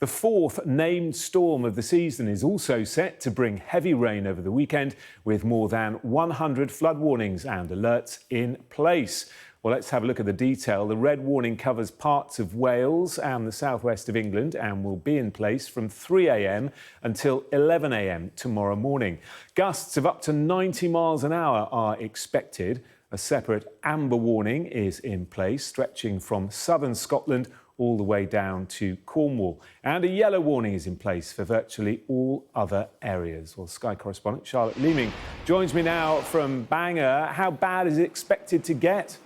The fourth named storm of the season is also set to bring heavy rain over the weekend, with more than 100 flood warnings and alerts in place. Well, let's have a look at the detail. The red warning covers parts of Wales and the southwest of England and will be in place from 3 a.m. until 11 a.m. tomorrow morning. Gusts of up to 90 miles an hour are expected. A separate amber warning is in place, stretching from southern Scotland all the way down to Cornwall. And a yellow warning is in place for virtually all other areas. Well, Sky correspondent Charlotte Leeming joins me now from Bangor. How bad is it expected to get?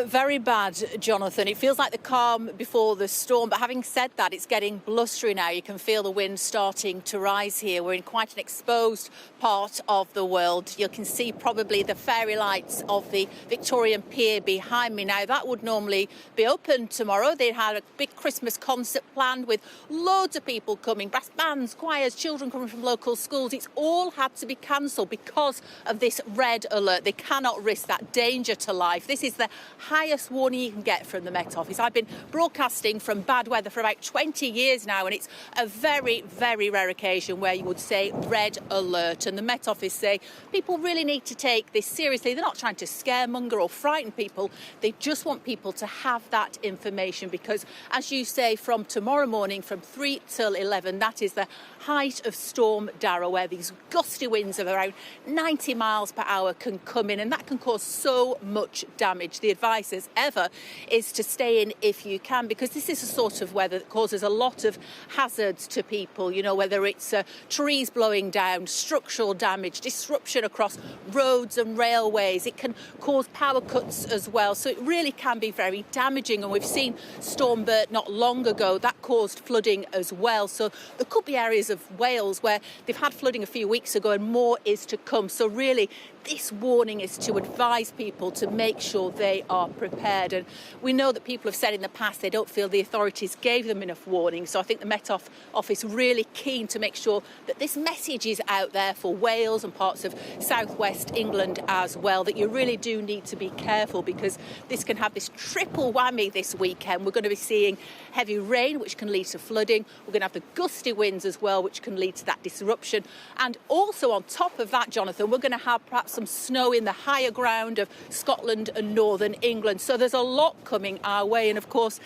Very bad, Jonathan. It feels like the calm before the storm, but having said that, it's getting blustery now. You can feel the wind starting to rise here. We're in quite an exposed part of the world. You can see probably the fairy lights of the Victorian Pier behind me. Now, that would normally be open tomorrow. They had a big Christmas concert planned with loads of people coming, brass bands, choirs, children coming from local schools. It's all had to be cancelled because of this red alert. They cannot risk that danger to life. This is the highest warning you can get from the Met Office. I've been broadcasting from bad weather for about 20 years now, and it's a very, very rare occasion where you would say red alert. And the Met Office say people really need to take this seriously. They're not trying to scaremonger or frighten people. They just want people to have that information because, as you say, from tomorrow morning from 3 till 11, that is the height of Storm Darragh, where these gusty winds of around 90 miles per hour can come in, and that can cause so much damage. The advice as ever is to stay in if you can, because this is a sort of weather that causes a lot of hazards to people, you know, whether it's trees blowing down, structural damage, disruption across roads and railways. It can cause power cuts as well, so it really can be very damaging. And we've seen Storm Bert not long ago, that caused flooding as well. So there could be areas of Wales where they've had flooding a few weeks ago and more is to come. So really, this warning is to advise people to make sure they are prepared. And we know that people have said in the past they don't feel the authorities gave them enough warning. So I think the Met Office really keen to make sure that this message is out there for Wales and parts of southwest England as well, that you really do need to be careful because this can have this triple whammy this weekend. We're going to be seeing heavy rain, which can lead to flooding. We're going to have the gusty winds as well, which can lead to that disruption. And also on top of that, Jonathan, we're going to have perhaps some snow in the higher ground of Scotland and northern England. So there's a lot coming our way. And of course,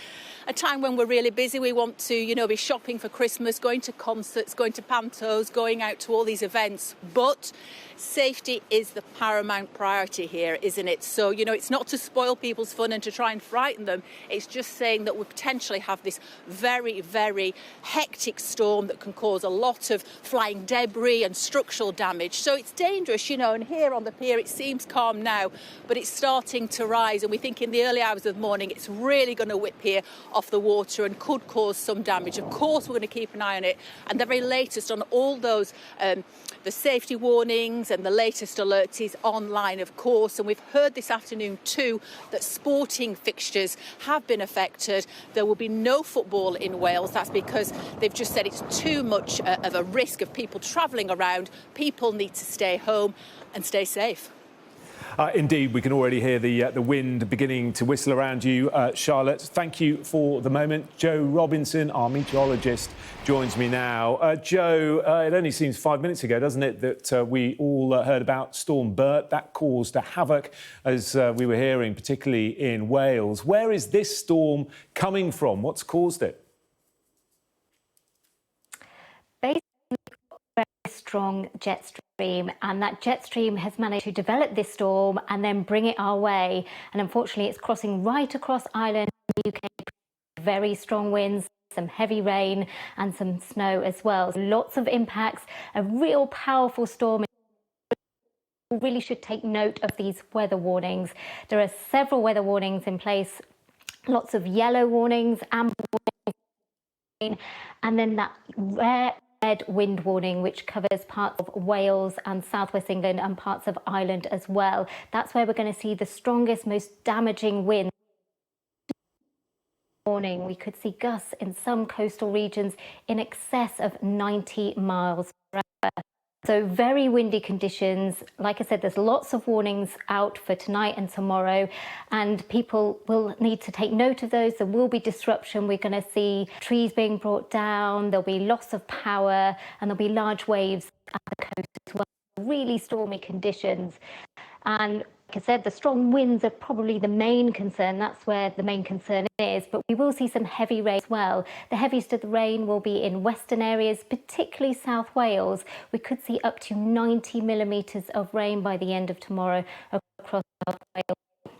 a time when we're really busy, we want to, you know, be shopping for Christmas, going to concerts, going to pantos, going out to all these events. But safety is the paramount priority here, isn't it? So, you know, it's not to spoil people's fun and to try and frighten them. It's just saying that we potentially have this very, very hectic storm that can cause a lot of flying debris and structural damage. So it's dangerous, you know, and here on the pier it seems calm now, but it's starting to rise. And we think in the early hours of the morning it's really going to whip here off the water and could cause some damage. Of course, we're going to keep an eye on it. And the very latest on all those, the safety warnings and the latest alerts is online, of course. And we've heard this afternoon too that sporting fixtures have been affected. There will be no football in Wales. That's because they've just said it's too much of a risk of people travelling around. People need to stay home and stay safe. Indeed, we can already hear the wind beginning to whistle around you, Charlotte. Thank you for the moment. Joe Robinson, our meteorologist, joins me now. Joe, it only seems 5 minutes ago, doesn't it, that we all heard about Storm Bert. That caused a havoc, as we were hearing, particularly in Wales. Where is this storm coming from? What's caused it? Very strong jet stream, and that jet stream has managed to develop this storm and then bring it our way. And unfortunately, it's crossing right across Ireland and the UK. Very strong winds, some heavy rain and some snow as well. Lots of impacts, a real powerful storm. We really should take note of these weather warnings. There are several weather warnings in place, lots of yellow warnings, amber warnings, and then that rare red wind warning, which covers parts of Wales and southwest England and parts of Ireland as well. That's where we're going to see the strongest, most damaging winds. Morning, we could see gusts in some coastal regions in excess of 90 miles per hour. So very windy conditions. Like I said, there's lots of warnings out for tonight and tomorrow, and people will need to take note of those. There will be disruption. We're going to see trees being brought down. There'll be loss of power, and there'll be large waves at the coast as well. Really stormy conditions. And like I said, the strong winds are probably the main concern. That's where the main concern is. But we will see some heavy rain as well. The heaviest of the rain will be in western areas, particularly South Wales. We could see up to 90 millimetres of rain by the end of tomorrow across South Wales.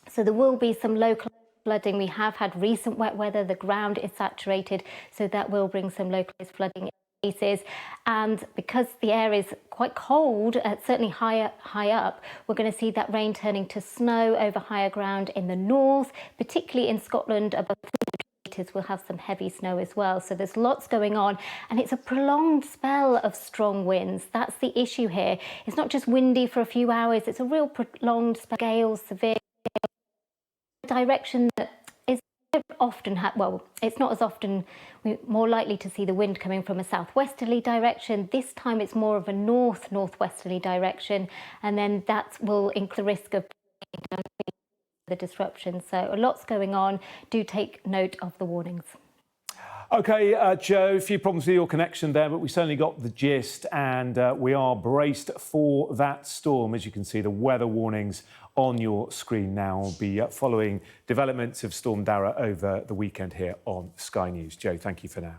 So there will be some local flooding. We have had recent wet weather. The ground is saturated, so that will bring some localised flooding places. And because the air is quite cold, certainly high up, we're going to see that rain turning to snow over higher ground in the north, particularly in Scotland above 400 metres. We'll have some heavy snow as well. So there's lots going on, and it's a prolonged spell of strong winds. That's the issue here. It's not just windy for a few hours, it's a real prolonged spell, gales, severe direction that is often well, it's not as often. We're more likely to see the wind coming from a southwesterly direction. This time it's more of a northwesterly direction, and then that will increase the risk of the disruption. So lots going on. Do take note of the warnings. OK, Joe, a few problems with your connection there, but we certainly got the gist, and we are braced for that storm. As you can see, the weather warnings on your screen now will be following developments of Storm Darragh over the weekend here on Sky News. Joe, thank you for now.